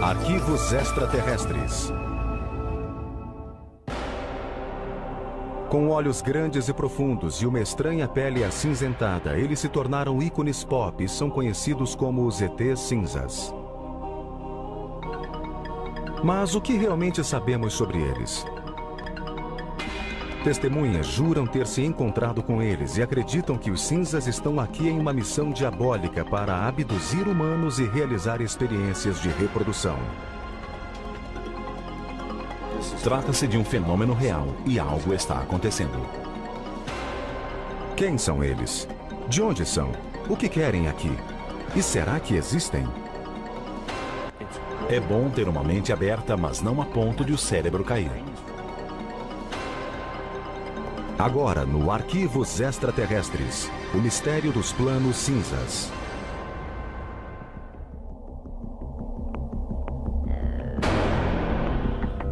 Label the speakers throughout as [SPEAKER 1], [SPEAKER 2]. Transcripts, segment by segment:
[SPEAKER 1] Arquivos extraterrestres. Com olhos grandes e profundos e uma estranha pele acinzentada, eles se tornaram ícones pop e são conhecidos como os ETs cinzas. Mas o que realmente sabemos sobre eles? Testemunhas juram ter se encontrado com eles e acreditam que os cinzas estão aqui em uma missão diabólica para abduzir humanos e realizar experiências de reprodução.
[SPEAKER 2] Trata-se de um fenômeno real e algo está acontecendo.
[SPEAKER 1] Quem são eles? De onde são? O que querem aqui? E será que existem?
[SPEAKER 2] É bom ter uma mente aberta, mas não a ponto de o cérebro cair.
[SPEAKER 1] Agora, no Arquivos Extraterrestres, o mistério dos planos cinzas.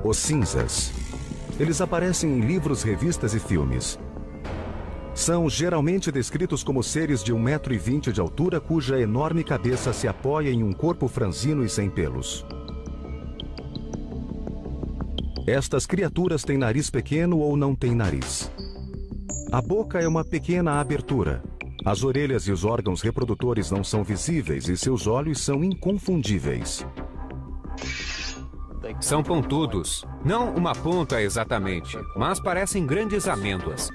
[SPEAKER 1] Os cinzas. Eles aparecem em livros, revistas e filmes. São geralmente descritos como seres de 1,20 m de altura cuja enorme cabeça se apoia em um corpo franzino e sem pelos. Estas criaturas têm nariz pequeno ou não têm nariz. A boca é uma pequena abertura. As orelhas e os órgãos reprodutores não são visíveis e seus olhos são inconfundíveis.
[SPEAKER 3] São pontudos. Não uma ponta exatamente, mas parecem grandes amêndoas.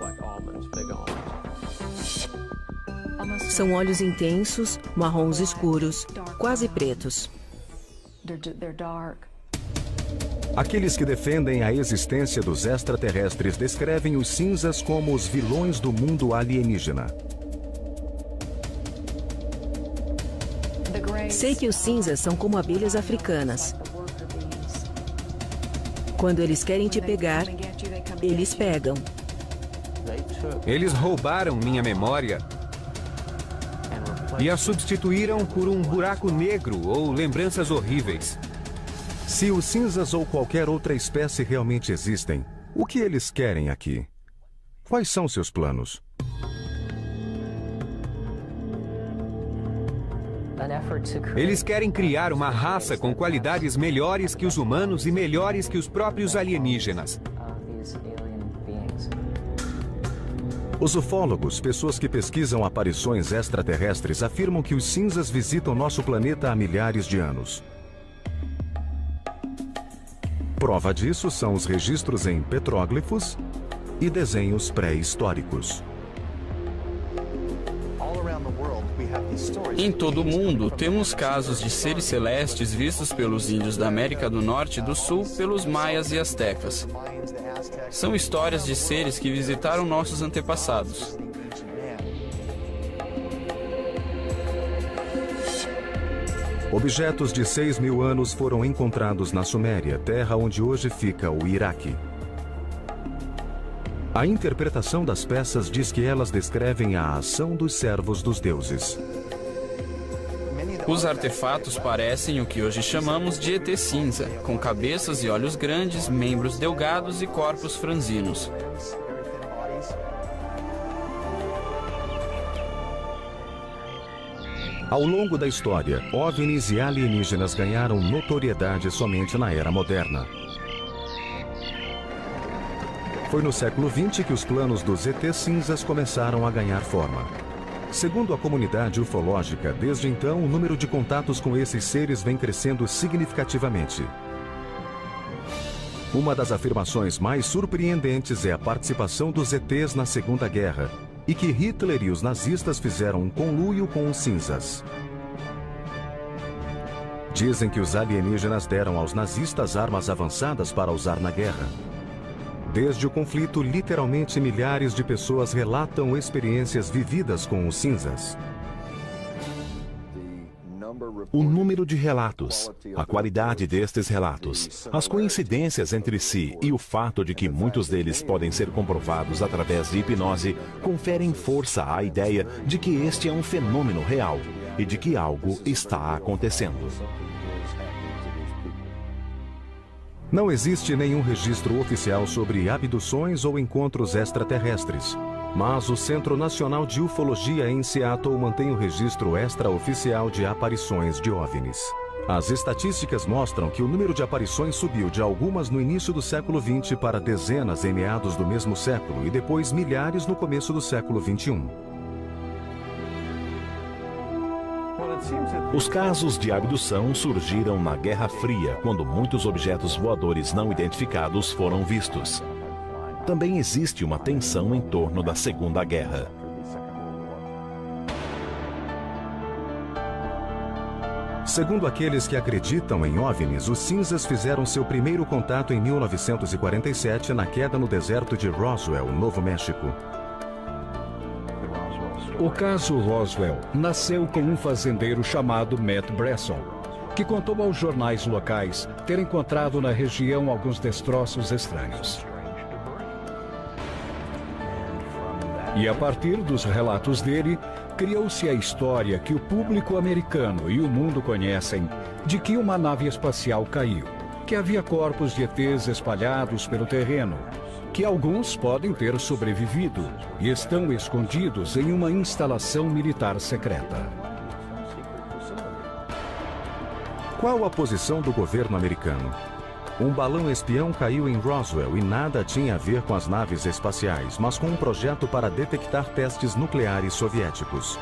[SPEAKER 4] São olhos intensos, marrons escuros, quase pretos.
[SPEAKER 1] Aqueles que defendem a existência dos extraterrestres descrevem os cinzas como os vilões do mundo alienígena.
[SPEAKER 4] Sei que os cinzas são como abelhas africanas. Quando eles querem te pegar, eles pegam.
[SPEAKER 3] Eles roubaram minha memória e a substituíram por um buraco negro ou lembranças horríveis.
[SPEAKER 1] Se os cinzas ou qualquer outra espécie realmente existem, o que eles querem aqui? Quais são seus planos?
[SPEAKER 3] Eles querem criar uma raça com qualidades melhores que os humanos e melhores que os próprios alienígenas.
[SPEAKER 1] Os ufólogos, pessoas que pesquisam aparições extraterrestres, afirmam que os cinzas visitam nosso planeta há milhares de anos. Prova disso são os registros em petróglifos e desenhos pré-históricos.
[SPEAKER 5] Em todo o mundo, temos casos de seres celestes vistos pelos índios da América do Norte e do Sul, pelos maias e astecas. São histórias de seres que visitaram nossos antepassados.
[SPEAKER 1] Objetos de 6.000 anos foram encontrados na Suméria, terra onde hoje fica o Iraque. A interpretação das peças diz que elas descrevem a ação dos servos dos deuses.
[SPEAKER 5] Os artefatos parecem o que hoje chamamos de ET cinza, com cabeças e olhos grandes, membros delgados e corpos franzinos.
[SPEAKER 1] Ao longo da história, OVNIs e alienígenas ganharam notoriedade somente na era moderna. Foi no século XX que os planos dos ET cinzas começaram a ganhar forma. Segundo a comunidade ufológica, desde então o número de contatos com esses seres vem crescendo significativamente. Uma das afirmações mais surpreendentes é a participação dos ETs na Segunda Guerra, e que Hitler e os nazistas fizeram um conluio com os cinzas. Dizem que os alienígenas deram aos nazistas armas avançadas para usar na guerra. Desde o conflito, literalmente milhares de pessoas relatam experiências vividas com os cinzas.
[SPEAKER 2] O número de relatos, a qualidade destes relatos, as coincidências entre si e o fato de que muitos deles podem ser comprovados através de hipnose conferem força à ideia de que este é um fenômeno real e de que algo está acontecendo.
[SPEAKER 1] Não existe nenhum registro oficial sobre abduções ou encontros extraterrestres, mas o Centro Nacional de Ufologia em Seattle mantém o registro extraoficial de aparições de OVNIs. As estatísticas mostram que o número de aparições subiu de algumas no início do século XX para dezenas em meados do mesmo século e depois milhares no começo do século XXI.
[SPEAKER 2] Os casos de abdução surgiram na Guerra Fria, quando muitos objetos voadores não identificados foram vistos. Também existe uma tensão em torno da Segunda Guerra.
[SPEAKER 1] Segundo aqueles que acreditam em OVNIs, os cinzas fizeram seu primeiro contato em 1947 na queda no deserto de Roswell, Novo México.
[SPEAKER 6] O caso Roswell nasceu com um fazendeiro chamado Matt Bresson, que contou aos jornais locais ter encontrado na região alguns destroços estranhos. E a partir dos relatos dele, criou-se a história que o público americano e o mundo conhecem de que uma nave espacial caiu, que havia corpos de ETs espalhados pelo terreno, que alguns podem ter sobrevivido e estão escondidos em uma instalação militar secreta.
[SPEAKER 1] Qual a posição do governo americano? Um balão espião caiu em Roswell e nada tinha a ver com as naves espaciais, mas com um projeto para detectar testes nucleares soviéticos.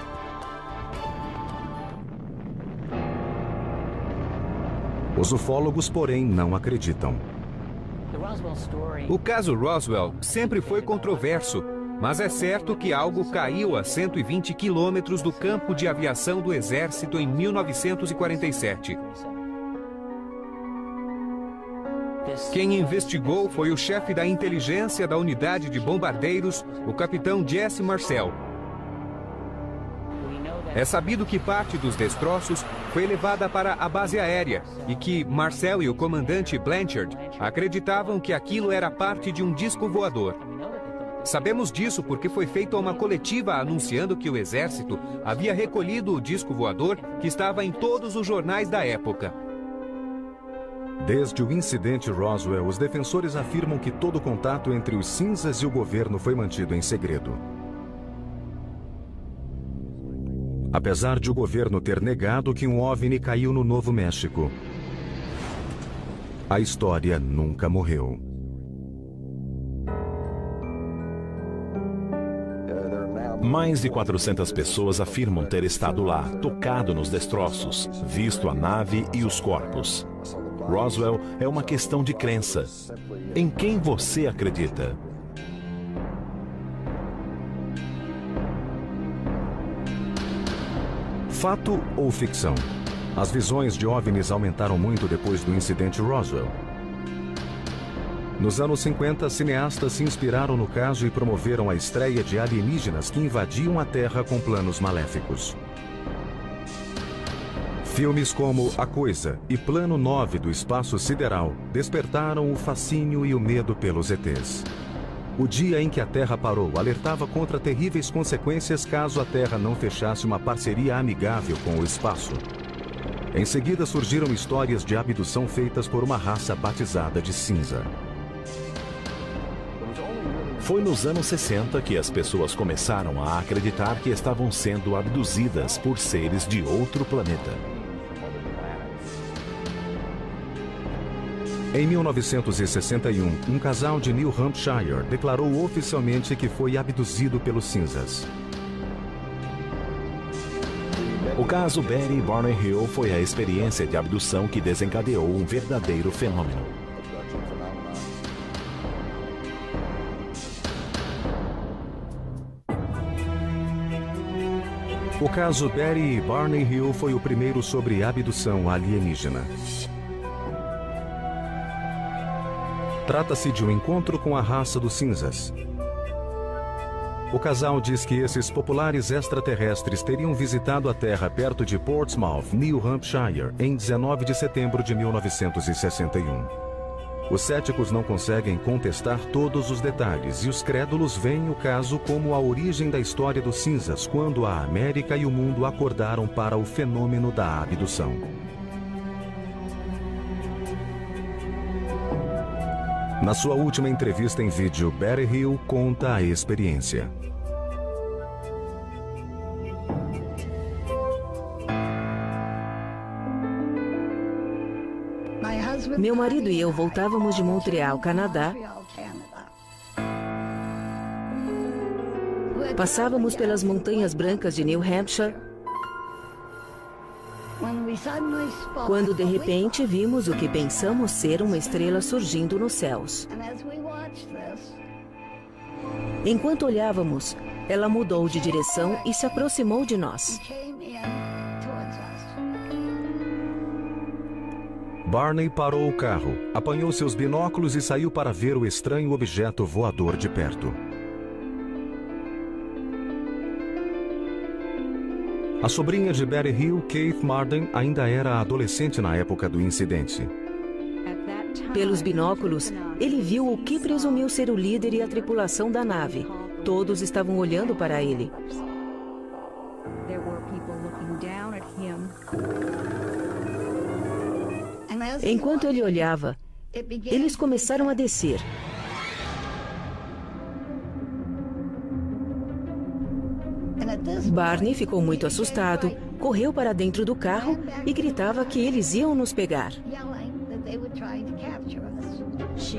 [SPEAKER 1] Os ufólogos, porém, não acreditam.
[SPEAKER 3] O caso Roswell sempre foi controverso, mas é certo que algo caiu a 120 quilômetros do campo de aviação do Exército em 1947. Quem investigou foi o chefe da inteligência da unidade de bombardeiros, o capitão Jesse Marcel. É sabido que parte dos destroços foi levada para a base aérea e que Marcel e o comandante Blanchard acreditavam que aquilo era parte de um disco voador. Sabemos disso porque foi feita uma coletiva anunciando que o Exército havia recolhido o disco voador que estava em todos os jornais da época.
[SPEAKER 1] Desde o incidente Roswell, os defensores afirmam que todo contato entre os cinzas e o governo foi mantido em segredo. Apesar de o governo ter negado que um OVNI caiu no Novo México, a história nunca morreu.
[SPEAKER 2] Mais de 400 pessoas afirmam ter estado lá, tocado nos destroços, visto a nave e os corpos. Roswell é uma questão de crença. Em quem você acredita?
[SPEAKER 1] Fato ou ficção? As visões de OVNIs aumentaram muito depois do incidente Roswell. Nos anos 50, cineastas se inspiraram no caso e promoveram a estreia de alienígenas que invadiam a Terra com planos maléficos. Filmes como A Coisa e Plano 9 do Espaço Sideral despertaram o fascínio e o medo pelos ETs. O dia em que a Terra parou alertava contra terríveis consequências caso a Terra não fechasse uma parceria amigável com o espaço. Em seguida surgiram histórias de abdução feitas por uma raça batizada de cinza.
[SPEAKER 2] Foi nos anos 60 que as pessoas começaram a acreditar que estavam sendo abduzidas por seres de outro planeta.
[SPEAKER 1] Em 1961, um casal de New Hampshire declarou oficialmente que foi abduzido pelos cinzas.
[SPEAKER 2] O caso Betty Barney Hill foi a experiência de abdução que desencadeou um verdadeiro fenômeno.
[SPEAKER 1] O caso Betty Barney Hill foi o primeiro sobre abdução alienígena. Trata-se de um encontro com a raça dos cinzas. O casal diz que esses populares extraterrestres teriam visitado a Terra perto de Portsmouth, New Hampshire, em 19 de setembro de 1961. Os céticos não conseguem contestar todos os detalhes e os crédulos veem o caso como a origem da história dos cinzas, quando a América e o mundo acordaram para o fenômeno da abdução. Na sua última entrevista em vídeo, Betty Hill conta a experiência.
[SPEAKER 4] Meu marido e eu voltávamos de Montreal, Canadá. Passávamos pelas montanhas brancas de New Hampshire, quando de repente vimos o que pensamos ser uma estrela surgindo nos céus. Enquanto olhávamos, ela mudou de direção e se aproximou de nós.
[SPEAKER 1] Barney parou o carro, apanhou seus binóculos e saiu para ver o estranho objeto voador de perto. A sobrinha de Betty Hill, Keith Marden, ainda era adolescente na época do incidente.
[SPEAKER 4] Pelos binóculos, ele viu o que presumiu ser o líder e a tripulação da nave. Todos estavam olhando para ele. Enquanto ele olhava, eles começaram a descer. Barney ficou muito assustado, correu para dentro do carro e gritava que eles iam nos pegar.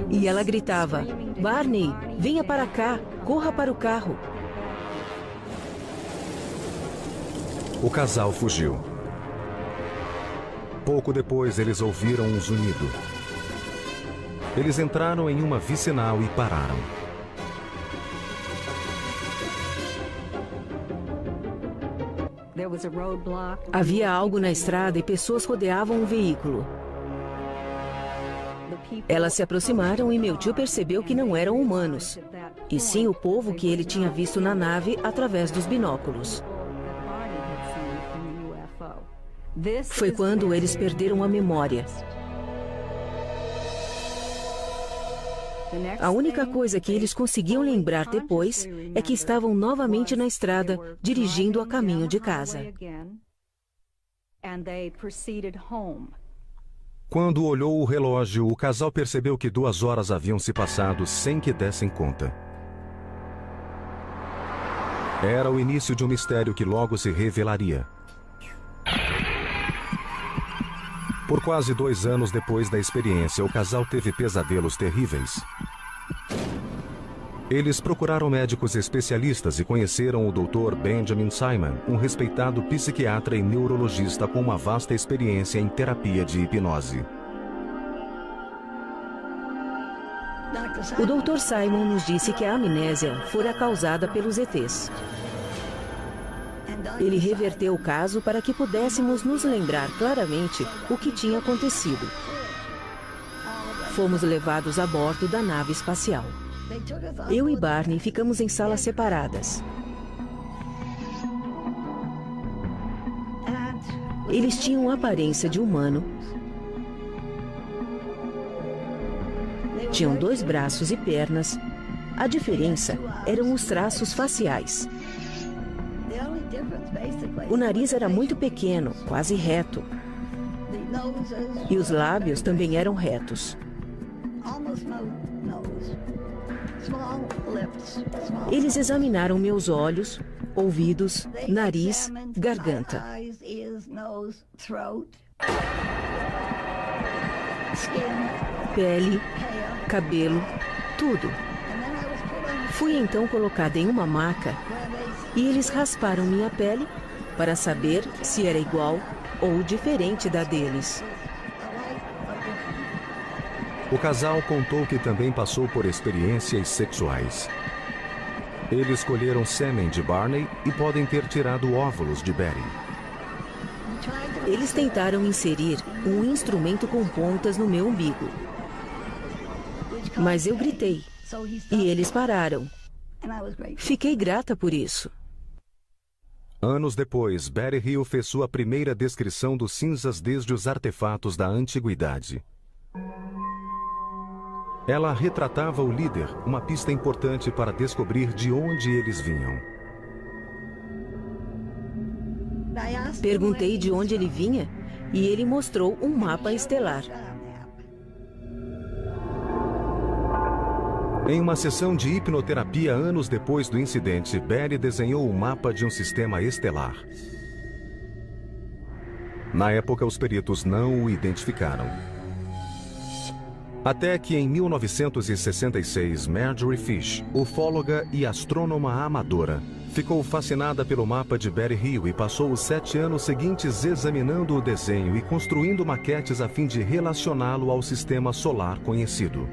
[SPEAKER 4] E ela gritava: Barney, venha para cá, corra para o carro.
[SPEAKER 1] O casal fugiu. Pouco depois, eles ouviram um zunido. Eles entraram em uma vicinal e pararam.
[SPEAKER 4] Havia algo na estrada e pessoas rodeavam o veículo. Elas se aproximaram e meu tio percebeu que não eram humanos, e sim o povo que ele tinha visto na nave através dos binóculos. Foi quando eles perderam a memória. A única coisa que eles conseguiam lembrar depois é que estavam novamente na estrada, dirigindo a caminho de casa.
[SPEAKER 1] Quando olhou o relógio, o casal percebeu que 2 horas haviam se passado sem que dessem conta. Era o início de um mistério que logo se revelaria. Por quase 2 anos depois da experiência, o casal teve pesadelos terríveis. Eles procuraram médicos especialistas e conheceram o Dr. Benjamin Simon, um respeitado psiquiatra e neurologista com uma vasta experiência em terapia de hipnose.
[SPEAKER 4] O Dr. Simon nos disse que a amnésia fora causada pelos ETs. Ele reverteu o caso para que pudéssemos nos lembrar claramente o que tinha acontecido. Fomos levados a bordo da nave espacial. Eu e Barney ficamos em salas separadas. Eles tinham a aparência de humano. Tinham 2 braços e pernas. A diferença eram os traços faciais. O nariz era muito pequeno, quase reto. E os lábios também eram retos. Eles examinaram meus olhos, ouvidos, nariz, garganta. Pele, cabelo, tudo. Fui então colocada em uma maca e eles rasparam minha pele para saber se era igual ou diferente da deles.
[SPEAKER 1] O casal contou que também passou por experiências sexuais. Eles colheram sêmen de Barney e podem ter tirado óvulos de Betty.
[SPEAKER 4] Eles tentaram inserir um instrumento com pontas no meu umbigo. Mas eu gritei e eles pararam. Fiquei grata por isso.
[SPEAKER 1] Anos depois, Betty Hill fez sua primeira descrição dos cinzas desde os artefatos da antiguidade. Ela retratava o líder, uma pista importante para descobrir de onde eles vinham.
[SPEAKER 4] Perguntei de onde ele vinha e ele mostrou um mapa estelar.
[SPEAKER 1] Em uma sessão de hipnoterapia anos depois do incidente, Betty desenhou o mapa de um sistema estelar. Na época, os peritos não o identificaram. Até que em 1966, Marjorie Fish, ufóloga e astrônoma amadora, ficou fascinada pelo mapa de Betty Hill e passou os 7 anos seguintes examinando o desenho e construindo maquetes a fim de relacioná-lo ao sistema solar conhecido.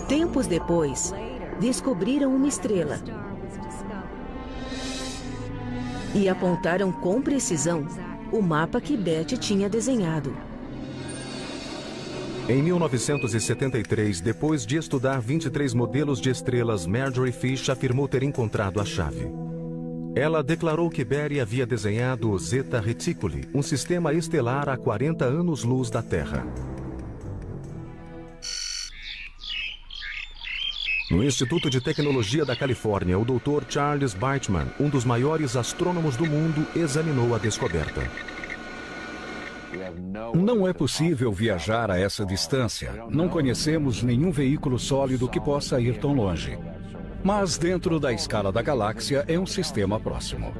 [SPEAKER 4] Tempos depois, descobriram uma estrela e apontaram com precisão o mapa que Betty tinha desenhado.
[SPEAKER 1] Em 1973, depois de estudar 23 modelos de estrelas, Marjorie Fish afirmou ter encontrado a chave. Ela declarou que Betty havia desenhado o Zeta Reticuli, um sistema estelar a 40 anos-luz da Terra. No Instituto de Tecnologia da Califórnia, o Dr. Charles Bateman, um dos maiores astrônomos do mundo, examinou a descoberta.
[SPEAKER 6] Não é possível viajar a essa distância. Não conhecemos nenhum veículo sólido que possa ir tão longe. Mas dentro da escala da galáxia é um sistema próximo.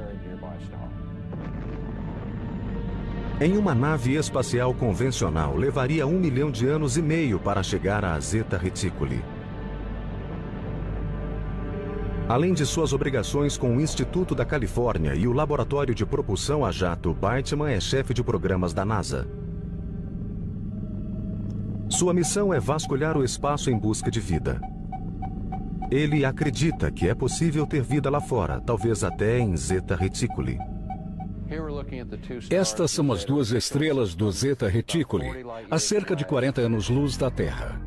[SPEAKER 1] Em uma nave espacial convencional, levaria 1,5 milhão de anos para chegar a Zeta Reticuli. Além de suas obrigações com o Instituto da Califórnia e o Laboratório de Propulsão a Jato, Bateman é chefe de programas da NASA. Sua missão é vasculhar o espaço em busca de vida. Ele acredita que é possível ter vida lá fora, talvez até em Zeta Reticuli.
[SPEAKER 6] Estas são as 2 estrelas do Zeta Reticuli, a cerca de 40 anos-luz da Terra.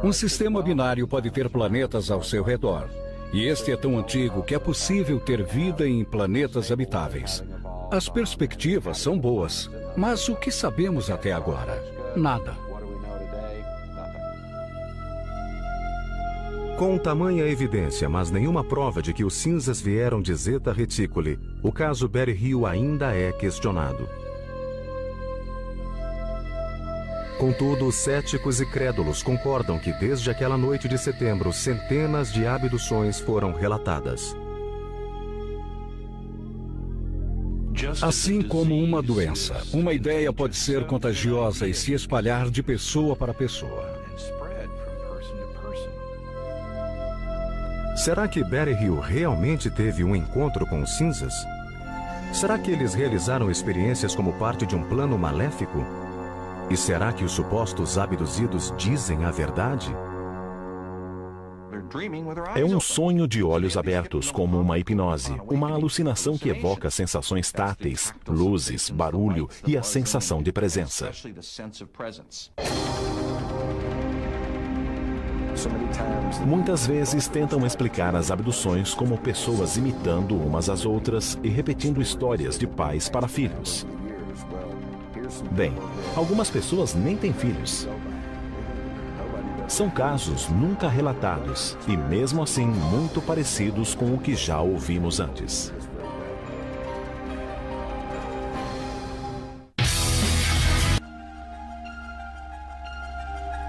[SPEAKER 6] Um sistema binário pode ter planetas ao seu redor. E este é tão antigo que é possível ter vida em planetas habitáveis. As perspectivas são boas, mas o que sabemos até agora? Nada.
[SPEAKER 1] Com tamanha evidência, mas nenhuma prova de que os cinzas vieram de Zeta Reticuli, o caso Betty Hill ainda é questionado. Contudo, os céticos e crédulos concordam que desde aquela noite de setembro, centenas de abduções foram relatadas.
[SPEAKER 6] Assim como uma doença, uma ideia pode ser contagiosa e se espalhar de pessoa para pessoa.
[SPEAKER 1] Será que Betty Hill realmente teve um encontro com os cinzas? Será que eles realizaram experiências como parte de um plano maléfico? E será que os supostos abduzidos dizem a verdade?
[SPEAKER 2] É um sonho de olhos abertos, como uma hipnose, uma alucinação que evoca sensações táteis, luzes, barulho e a sensação de presença. Muitas vezes tentam explicar as abduções como pessoas imitando umas às outras e repetindo histórias de pais para filhos. Bem, algumas pessoas nem têm filhos. São casos nunca relatados e, mesmo assim, muito parecidos com o que já ouvimos antes.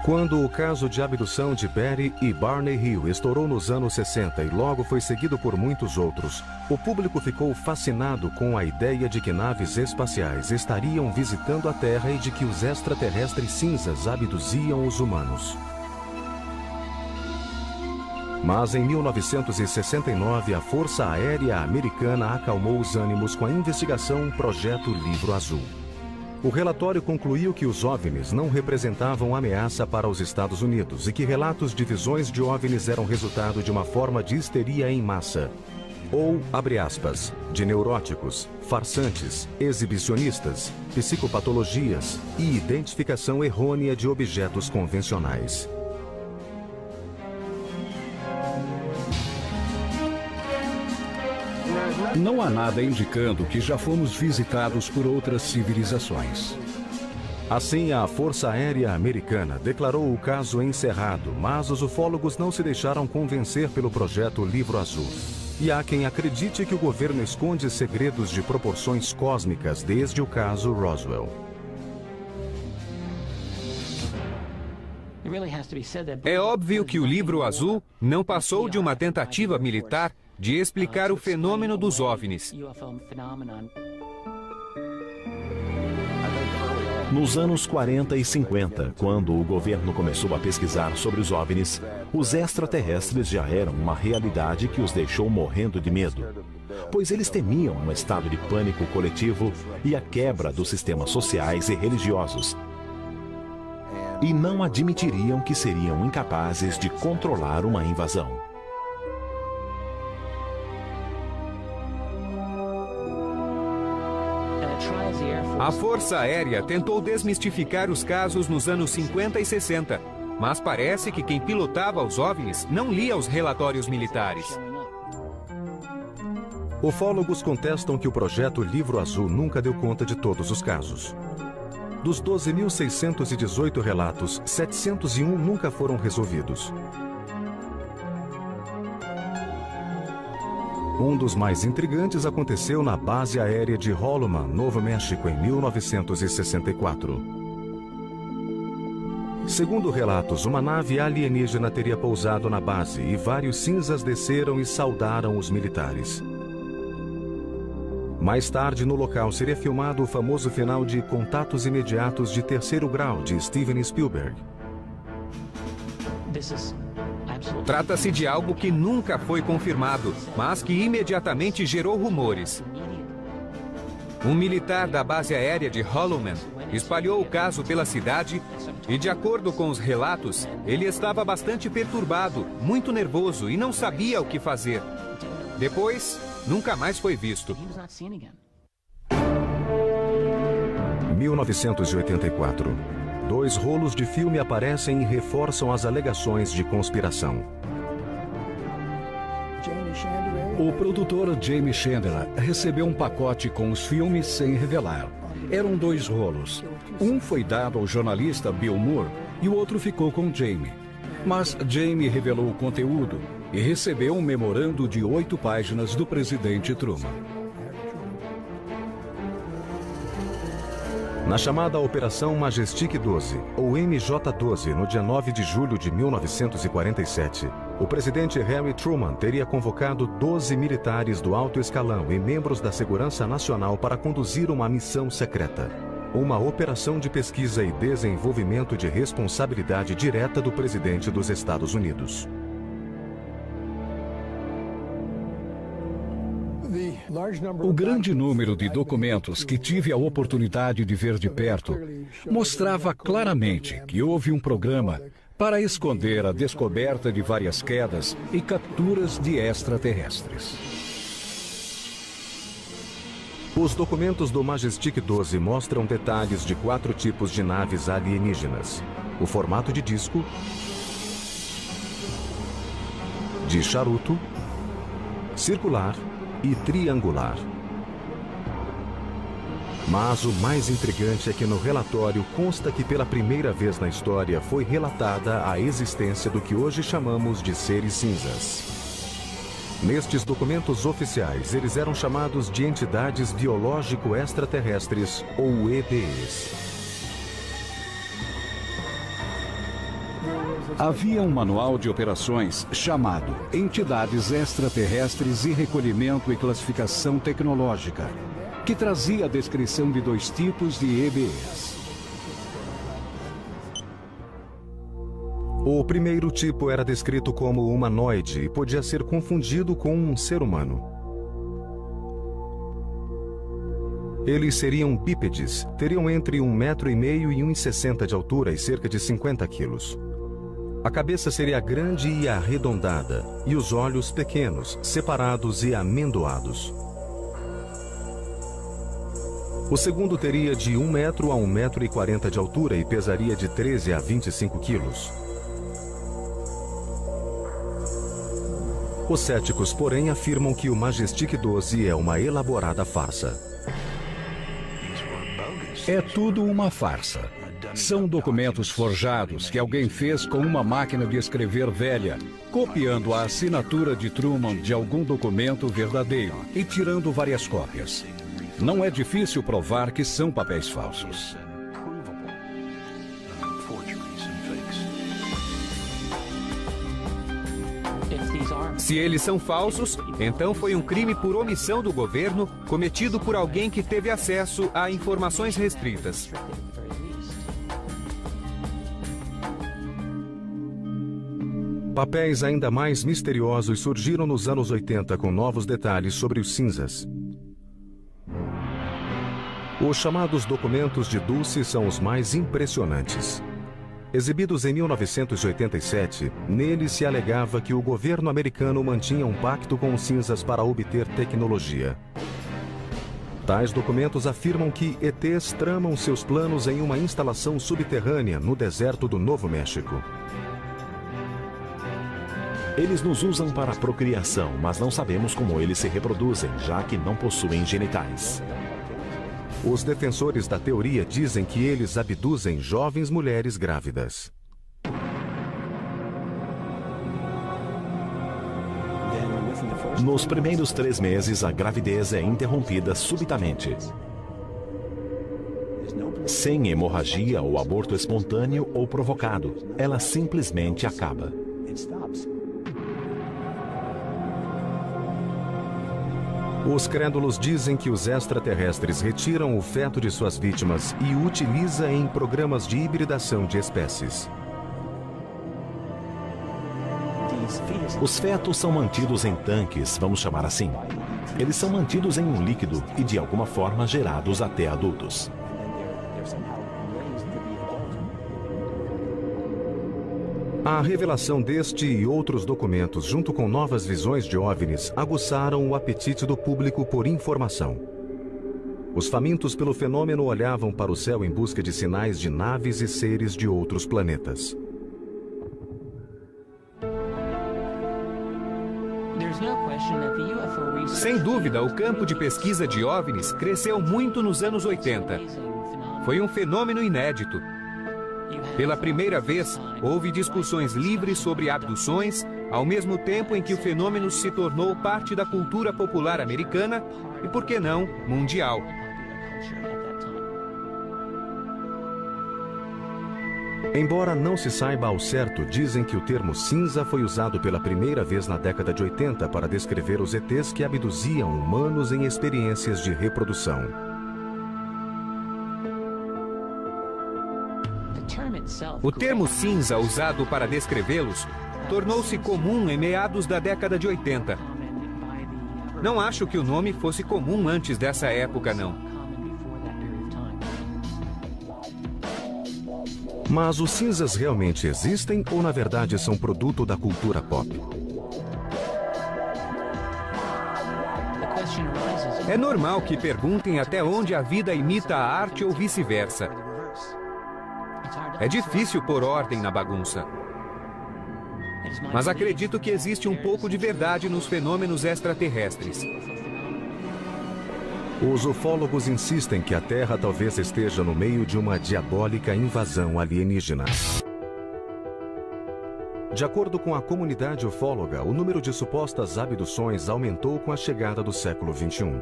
[SPEAKER 1] Quando o caso de abdução de Betty e Barney Hill estourou nos anos 60 e logo foi seguido por muitos outros, o público ficou fascinado com a ideia de que naves espaciais estariam visitando a Terra e de que os extraterrestres cinzas abduziam os humanos. Mas em 1969, a Força Aérea Americana acalmou os ânimos com a investigação Projeto Livro Azul. O relatório concluiu que os OVNIs não representavam ameaça para os Estados Unidos e que relatos de visões de OVNIs eram resultado de uma forma de histeria em massa. Ou, abre aspas, de neuróticos, farsantes, exibicionistas, psicopatologias e identificação errônea de objetos convencionais.
[SPEAKER 6] Não há nada indicando que já fomos visitados por outras civilizações.
[SPEAKER 1] Assim, a Força Aérea Americana declarou o caso encerrado, mas os ufólogos não se deixaram convencer pelo projeto Livro Azul. E há quem acredite que o governo esconde segredos de proporções cósmicas desde o caso Roswell.
[SPEAKER 3] É óbvio que o Livro Azul não passou de uma tentativa militar de explicar o fenômeno dos OVNIs.
[SPEAKER 2] Nos anos 40 e 50, quando o governo começou a pesquisar sobre os OVNIs, os extraterrestres já eram uma realidade que os deixou morrendo de medo, pois eles temiam um estado de pânico coletivo e a quebra dos sistemas sociais e religiosos. E não admitiriam que seriam incapazes de controlar uma invasão.
[SPEAKER 3] A Força Aérea tentou desmistificar os casos nos anos 50 e 60, mas parece que quem pilotava os OVNIs não lia os relatórios militares.
[SPEAKER 1] Ufólogos contestam que o projeto Livro Azul nunca deu conta de todos os casos. Dos 12.618 relatos, 701 nunca foram resolvidos. Um dos mais intrigantes aconteceu na base aérea de Holloman, Novo México, em 1964. Segundo relatos, uma nave alienígena teria pousado na base e vários cinzas desceram e saudaram os militares. Mais tarde, no local, seria filmado o famoso final de Contatos Imediatos de Terceiro Grau, de Steven Spielberg.
[SPEAKER 3] Trata-se de algo que nunca foi confirmado, mas que imediatamente gerou rumores. Um militar da base aérea de Holloman espalhou o caso pela cidade e, de acordo com os relatos, ele estava bastante perturbado, muito nervoso e não sabia o que fazer. Depois, nunca mais foi visto.
[SPEAKER 1] 1984. 2 rolos de filme aparecem e reforçam as alegações de conspiração.
[SPEAKER 6] O produtor Jamie Chandler recebeu um pacote com os filmes sem revelar. Eram 2 rolos. Um foi dado ao jornalista Bill Moore e o outro ficou com Jamie. Mas Jamie revelou o conteúdo e recebeu um memorando de 8 páginas do presidente Truman.
[SPEAKER 1] Na chamada Operação Majestic 12, ou MJ-12, no dia 9 de julho de 1947, o presidente Harry Truman teria convocado 12 militares do alto escalão e membros da Segurança Nacional para conduzir uma missão secreta. Uma operação de pesquisa e desenvolvimento de responsabilidade direta do presidente dos Estados Unidos.
[SPEAKER 6] O grande número de documentos que tive a oportunidade de ver de perto mostrava claramente que houve um programa para esconder a descoberta de várias quedas e capturas de extraterrestres.
[SPEAKER 1] Os documentos do Majestic 12 mostram detalhes de 4 tipos de naves alienígenas: o formato de disco, de charuto, circular e triangular. Mas o mais intrigante é que no relatório consta que pela primeira vez na história foi relatada a existência do que hoje chamamos de seres cinzas. Nestes documentos oficiais, eles eram chamados de entidades biológico-extraterrestres, ou EBEs.
[SPEAKER 6] Havia um manual de operações chamado Entidades Extraterrestres e Recolhimento e Classificação Tecnológica, que trazia a descrição de 2 tipos de EBEs.
[SPEAKER 1] O primeiro tipo era descrito como humanoide e podia ser confundido com um ser humano. Eles seriam bípedes, teriam entre 1,5 metro e 1,60 m de altura e cerca de 50 quilos. A cabeça seria grande e arredondada, e os olhos pequenos, separados e amendoados. O segundo teria de 1 metro a 1,40 metro de altura e pesaria de 13 a 25 quilos. Os céticos, porém, afirmam que o Majestic 12 é uma elaborada farsa.
[SPEAKER 6] É tudo uma farsa. São documentos forjados que alguém fez com uma máquina de escrever velha, copiando a assinatura de Truman de algum documento verdadeiro e tirando várias cópias. Não é difícil provar que são papéis falsos.
[SPEAKER 3] Se eles são falsos, então foi um crime por omissão do governo cometido por alguém que teve acesso a informações restritas.
[SPEAKER 1] Papéis ainda mais misteriosos surgiram nos anos 80 com novos detalhes sobre os cinzas. Os chamados documentos de Dulce são os mais impressionantes. Exibidos em 1987, neles se alegava que o governo americano mantinha um pacto com os cinzas para obter tecnologia. Tais documentos afirmam que ETs tramam seus planos em uma instalação subterrânea no deserto do Novo México.
[SPEAKER 2] Eles nos usam para a procriação, mas não sabemos como eles se reproduzem, já que não possuem genitais.
[SPEAKER 1] Os defensores da teoria dizem que eles abduzem jovens mulheres grávidas.
[SPEAKER 2] Nos primeiros 3 meses, a gravidez é interrompida subitamente. Sem hemorragia ou aborto espontâneo ou provocado, ela simplesmente acaba.
[SPEAKER 1] Os crédulos dizem que os extraterrestres retiram o feto de suas vítimas e o utilizam em programas de hibridação de espécies.
[SPEAKER 2] Os fetos são mantidos em tanques, vamos chamar assim. Eles são mantidos em um líquido e de alguma forma gerados até adultos.
[SPEAKER 1] A revelação deste e outros documentos, junto com novas visões de OVNIs, aguçaram o apetite do público por informação. Os famintos pelo fenômeno olhavam para o céu em busca de sinais de naves e seres de outros planetas.
[SPEAKER 3] Sem dúvida, o campo de pesquisa de OVNIs cresceu muito nos anos 80. Foi um fenômeno inédito. Pela primeira vez, houve discussões livres sobre abduções, ao mesmo tempo em que o fenômeno se tornou parte da cultura popular americana e, por que não, mundial.
[SPEAKER 1] Embora não se saiba ao certo, dizem que o termo cinza foi usado pela primeira vez na década de 80 para descrever os ETs que abduziam humanos em experiências de reprodução.
[SPEAKER 3] O termo cinza usado para descrevê-los tornou-se comum em meados da década de 80. Não acho que o nome fosse comum antes dessa época, não.
[SPEAKER 1] Mas os cinzas realmente existem ou, na verdade, são produto da cultura pop?
[SPEAKER 3] É normal que perguntem até onde a vida imita a arte ou vice-versa. É difícil pôr ordem na bagunça. Mas acredito que existe um pouco de verdade nos fenômenos extraterrestres.
[SPEAKER 1] Os ufólogos insistem que a Terra talvez esteja no meio de uma diabólica invasão alienígena. De acordo com a comunidade ufóloga, o número de supostas abduções aumentou com a chegada do século XXI.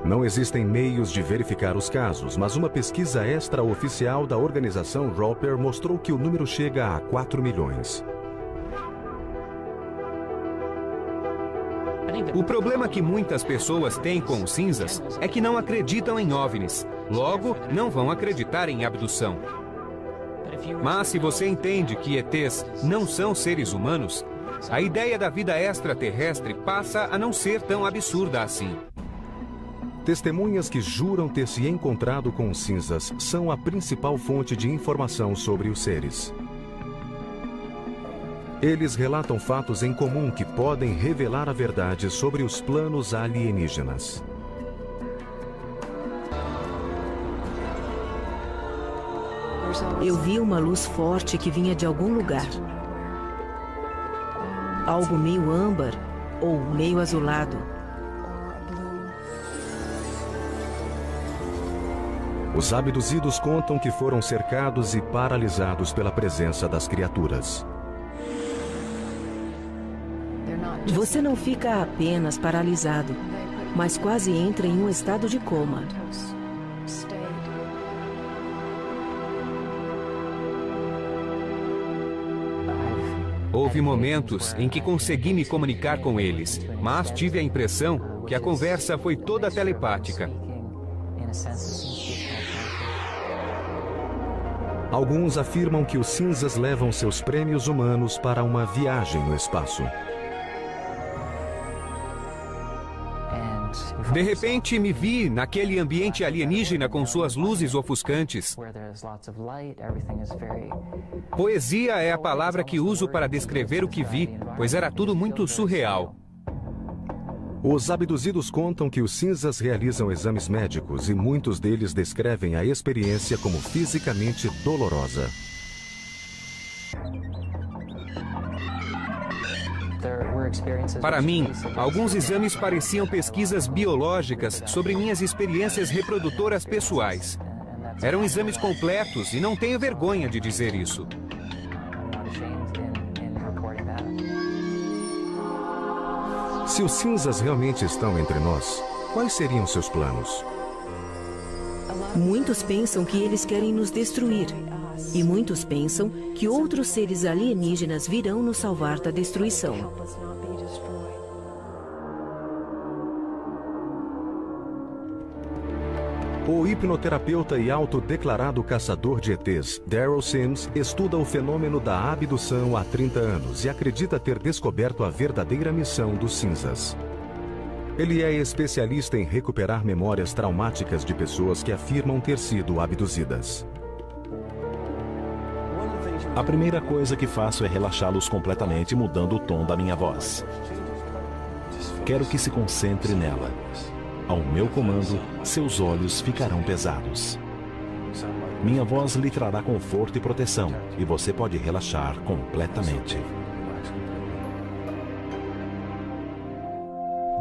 [SPEAKER 1] Não existem meios de verificar os casos, mas uma pesquisa extraoficial da organização Roper mostrou que o número chega a 4 milhões.
[SPEAKER 3] O problema que muitas pessoas têm com os cinzas é que não acreditam em OVNIs. Logo, não vão acreditar em abdução. Mas se você entende que ETs não são seres humanos, a ideia da vida extraterrestre passa a não ser tão absurda assim.
[SPEAKER 1] Testemunhas que juram ter se encontrado com os cinzas são a principal fonte de informação sobre os seres. Eles relatam fatos em comum que podem revelar a verdade sobre os planos alienígenas.
[SPEAKER 4] Eu vi uma luz forte que vinha de algum lugar. Algo meio âmbar ou meio azulado.
[SPEAKER 1] Os abduzidos contam que foram cercados e paralisados pela presença das criaturas.
[SPEAKER 4] Você não fica apenas paralisado, mas quase entra em um estado de coma.
[SPEAKER 3] Houve momentos em que consegui me comunicar com eles, mas tive a impressão que a conversa foi toda telepática.
[SPEAKER 1] Alguns afirmam que os cinzas levam seus prêmios humanos para uma viagem no espaço.
[SPEAKER 3] De repente, me vi naquele ambiente alienígena com suas luzes ofuscantes. Poesia é a palavra que uso para descrever o que vi, pois era tudo muito surreal.
[SPEAKER 1] Os abduzidos contam que os cinzas realizam exames médicos e muitos deles descrevem a experiência como fisicamente dolorosa.
[SPEAKER 3] Para mim, alguns exames pareciam pesquisas biológicas sobre minhas experiências reprodutoras pessoais. Eram exames completos e não tenho vergonha de dizer isso.
[SPEAKER 1] Se os cinzas realmente estão entre nós, quais seriam seus planos?
[SPEAKER 4] Muitos pensam que eles querem nos destruir. E muitos pensam que outros seres alienígenas virão nos salvar da destruição.
[SPEAKER 1] O hipnoterapeuta e autodeclarado caçador de ETs, Daryl Sims, estuda o fenômeno da abdução há 30 anos e acredita ter descoberto a verdadeira missão dos cinzas. Ele é especialista em recuperar memórias traumáticas de pessoas que afirmam ter sido abduzidas.
[SPEAKER 2] A primeira coisa que faço é relaxá-los completamente, mudando o tom da minha voz. Quero que se concentre nela. Ao meu comando, seus olhos ficarão pesados. Minha voz lhe trará conforto e proteção, e você pode relaxar completamente.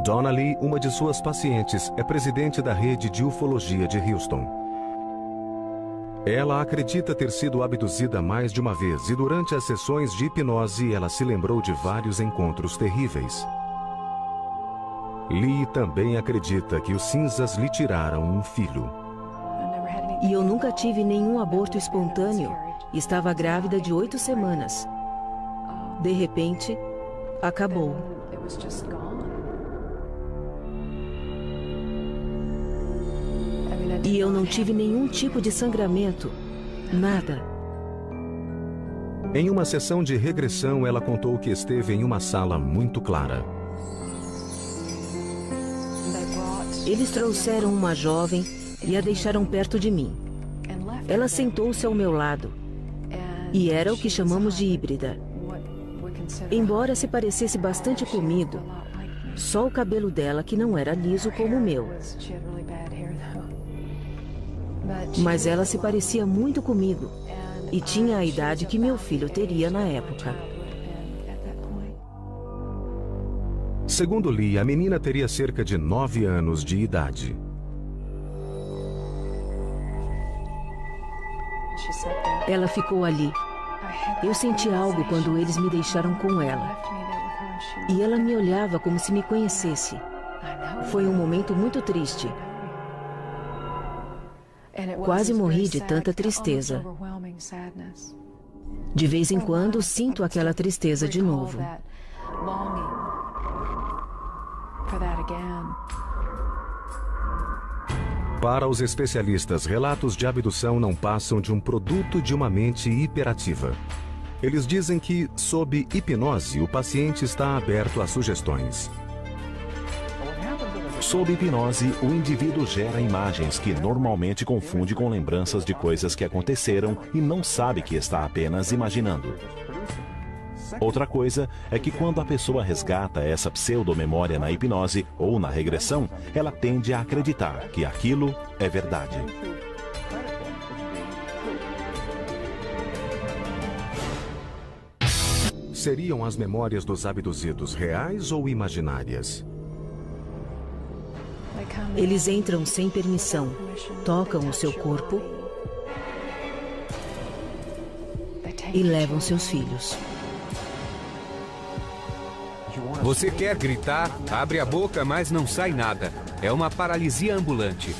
[SPEAKER 1] Donna Lee, uma de suas pacientes, é presidente da rede de ufologia de Houston. Ela acredita ter sido abduzida mais de uma vez e durante as sessões de hipnose ela se lembrou de vários encontros terríveis. Lee também acredita que os cinzas lhe tiraram um filho.
[SPEAKER 4] E eu nunca tive nenhum aborto espontâneo. Estava grávida de 8 semanas. De repente, acabou. E eu não tive nenhum tipo de sangramento. Nada.
[SPEAKER 1] Em uma sessão de regressão, ela contou que esteve em uma sala muito clara.
[SPEAKER 4] Eles trouxeram uma jovem e a deixaram perto de mim. Ela sentou-se ao meu lado. E era o que chamamos de híbrida. Embora se parecesse bastante comigo, só o cabelo dela que não era liso como o meu. Mas ela se parecia muito comigo e tinha a idade que meu filho teria na época.
[SPEAKER 1] Segundo Lee, a menina teria cerca de 9 anos de idade.
[SPEAKER 4] Ela ficou ali. Eu senti algo quando eles me deixaram com ela. E ela me olhava como se me conhecesse. Foi um momento muito triste. Quase morri de tanta tristeza. De vez em quando, sinto aquela tristeza de novo.
[SPEAKER 1] Para os especialistas, relatos de abdução não passam de um produto de uma mente hiperativa. Eles dizem que, sob hipnose, o paciente está aberto a sugestões.
[SPEAKER 2] Sob hipnose, o indivíduo gera imagens que normalmente confunde com lembranças de coisas que aconteceram e não sabe que está apenas imaginando. Outra coisa é que quando a pessoa resgata essa pseudomemória na hipnose ou na regressão, ela tende a acreditar que aquilo é verdade.
[SPEAKER 1] Seriam as memórias dos abduzidos reais ou imaginárias?
[SPEAKER 4] Eles entram sem permissão, tocam o seu corpo e levam seus filhos.
[SPEAKER 3] Você quer gritar, abre a boca, mas não sai nada. É uma paralisia ambulante.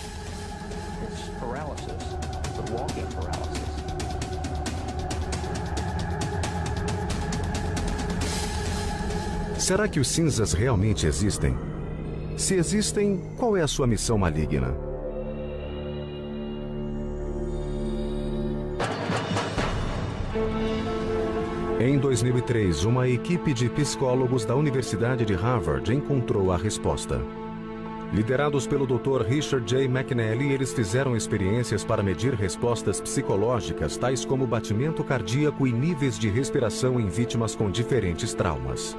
[SPEAKER 1] Será que os cinzas realmente existem? Se existem, qual é a sua missão maligna? Em 2003, uma equipe de psicólogos da Universidade de Harvard encontrou a resposta. Liderados pelo Dr. Richard J. McNally, eles fizeram experiências para medir respostas psicológicas, tais como batimento cardíaco e níveis de respiração em vítimas com diferentes traumas.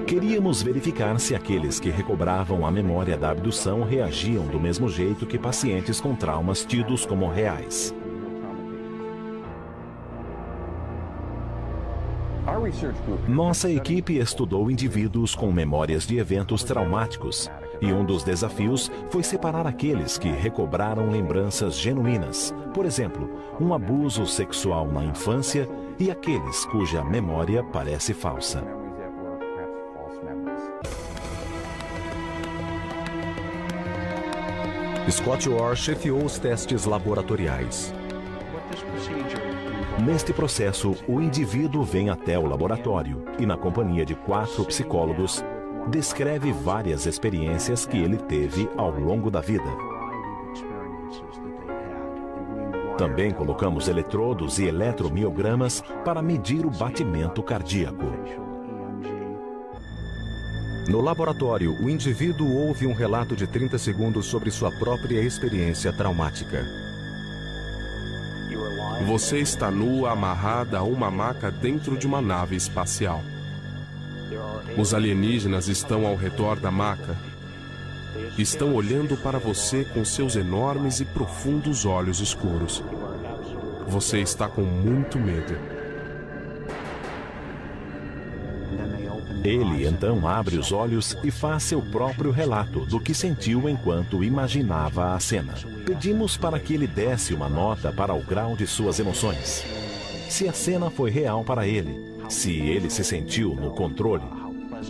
[SPEAKER 2] Queríamos verificar se aqueles que recobravam a memória da abdução reagiam do mesmo jeito que pacientes com traumas tidos como reais. Nossa equipe estudou indivíduos com memórias de eventos traumáticos, e um dos desafios foi separar aqueles que recobraram lembranças genuínas, por exemplo, um abuso sexual na infância, e aqueles cuja memória parece falsa.
[SPEAKER 1] Scott Orr chefiou os testes laboratoriais.
[SPEAKER 2] Neste processo, o indivíduo vem até o laboratório e, na companhia de 4 psicólogos, descreve várias experiências que ele teve ao longo da vida. Também colocamos eletrodos e eletromiogramas para medir o batimento cardíaco.
[SPEAKER 1] No laboratório, o indivíduo ouve um relato de 30 segundos sobre sua própria experiência traumática.
[SPEAKER 7] Você está nua, amarrada a uma maca dentro de uma nave espacial. Os alienígenas estão ao redor da maca. Estão olhando para você com seus enormes e profundos olhos escuros. Você está com muito medo.
[SPEAKER 2] Ele então abre os olhos e faz seu próprio relato do que sentiu enquanto imaginava a cena. Pedimos para que ele desse uma nota para o grau de suas emoções. Se a cena foi real para ele, se ele se sentiu no controle,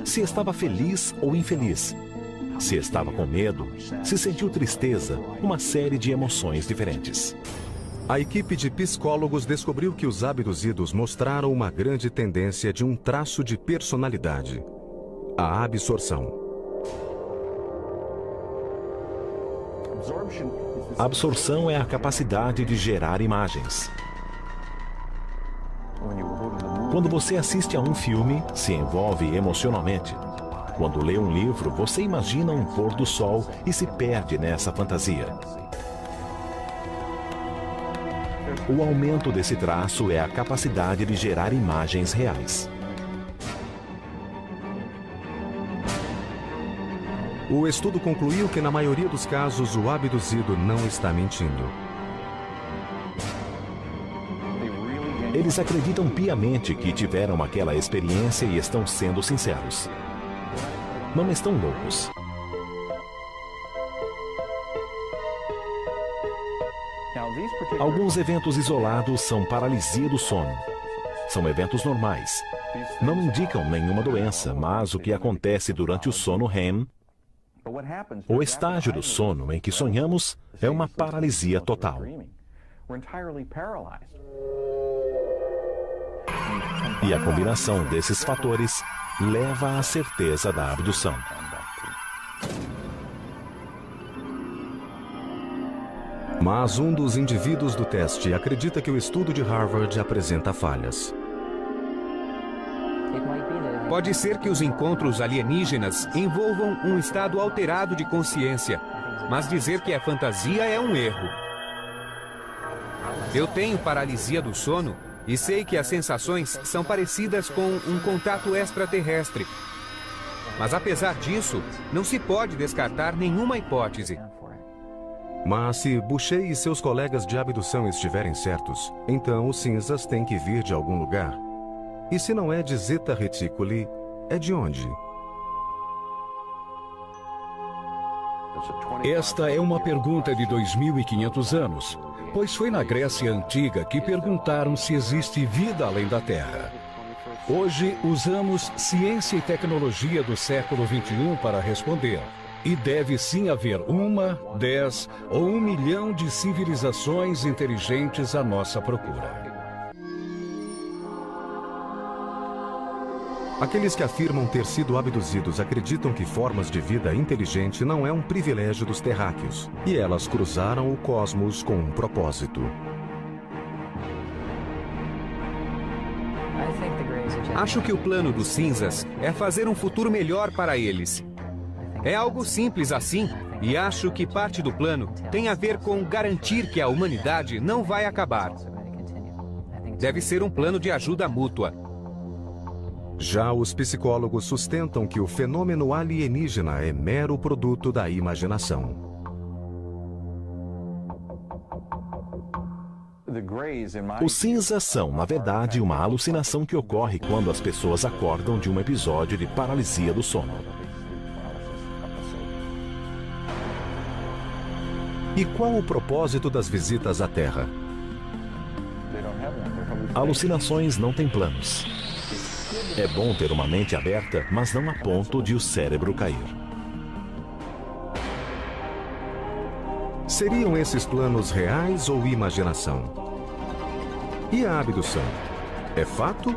[SPEAKER 2] se estava feliz ou infeliz, se estava com medo, se sentiu tristeza, uma série de emoções diferentes.
[SPEAKER 1] A equipe de psicólogos descobriu que os abduzidos mostraram uma grande tendência de um traço de personalidade: a absorção.
[SPEAKER 2] A absorção é a capacidade de gerar imagens. Quando você assiste a um filme, se envolve emocionalmente. Quando lê um livro, você imagina um pôr do sol e se perde nessa fantasia. O aumento desse traço é a capacidade de gerar imagens reais.
[SPEAKER 1] O estudo concluiu que, na maioria dos casos, o abduzido não está mentindo.
[SPEAKER 2] Eles acreditam piamente que tiveram aquela experiência e estão sendo sinceros. Não estão loucos. Alguns eventos isolados são paralisia do sono. São eventos normais. Não indicam nenhuma doença, mas o que acontece durante o sono REM, o estágio do sono em que sonhamos, é uma paralisia total. E a combinação desses fatores leva à certeza da abdução.
[SPEAKER 1] Mas um dos indivíduos do teste acredita que o estudo de Harvard apresenta falhas.
[SPEAKER 3] Pode ser que os encontros alienígenas envolvam um estado alterado de consciência, mas dizer que é fantasia é um erro. Eu tenho paralisia do sono e sei que as sensações são parecidas com um contato extraterrestre. Mas apesar disso, não se pode descartar nenhuma hipótese.
[SPEAKER 1] Mas se Boucher e seus colegas de abdução estiverem certos, então os cinzas têm que vir de algum lugar. E se não é de Zeta Reticuli, é de onde?
[SPEAKER 6] Esta é uma pergunta de 2.500 anos, pois foi na Grécia Antiga que perguntaram se existe vida além da Terra. Hoje usamos ciência e tecnologia do século XXI para responder. E deve sim haver 1, 10 ou 1 milhão de civilizações inteligentes à nossa procura.
[SPEAKER 1] Aqueles que afirmam ter sido abduzidos acreditam que formas de vida inteligente não é um privilégio dos terráqueos, e elas cruzaram o cosmos com um propósito.
[SPEAKER 3] Acho que o plano dos cinzas é fazer um futuro melhor para eles. É algo simples assim, e acho que parte do plano tem a ver com garantir que a humanidade não vai acabar. Deve ser um plano de ajuda mútua.
[SPEAKER 1] Já os psicólogos sustentam que o fenômeno alienígena é mero produto da imaginação.
[SPEAKER 2] Os cinzas são, na verdade, uma alucinação que ocorre quando as pessoas acordam de um episódio de paralisia do sono.
[SPEAKER 1] E qual o propósito das visitas à Terra?
[SPEAKER 2] Alucinações não têm planos. É bom ter uma mente aberta, mas não a ponto de o cérebro cair.
[SPEAKER 1] Seriam esses planos reais ou imaginação? E a abdução? É fato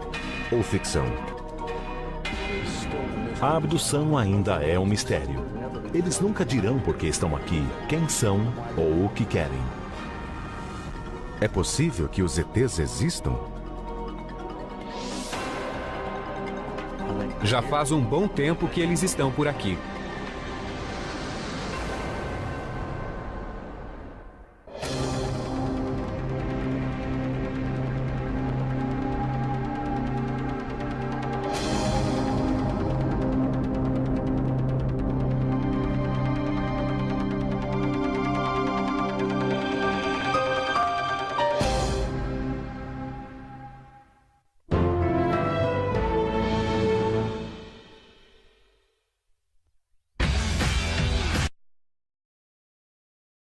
[SPEAKER 1] ou ficção?
[SPEAKER 2] A abdução ainda é um mistério. Eles nunca dirão por que estão aqui, quem são ou o que querem.
[SPEAKER 1] É possível que os ETs existam?
[SPEAKER 3] Já faz um bom tempo que eles estão por aqui.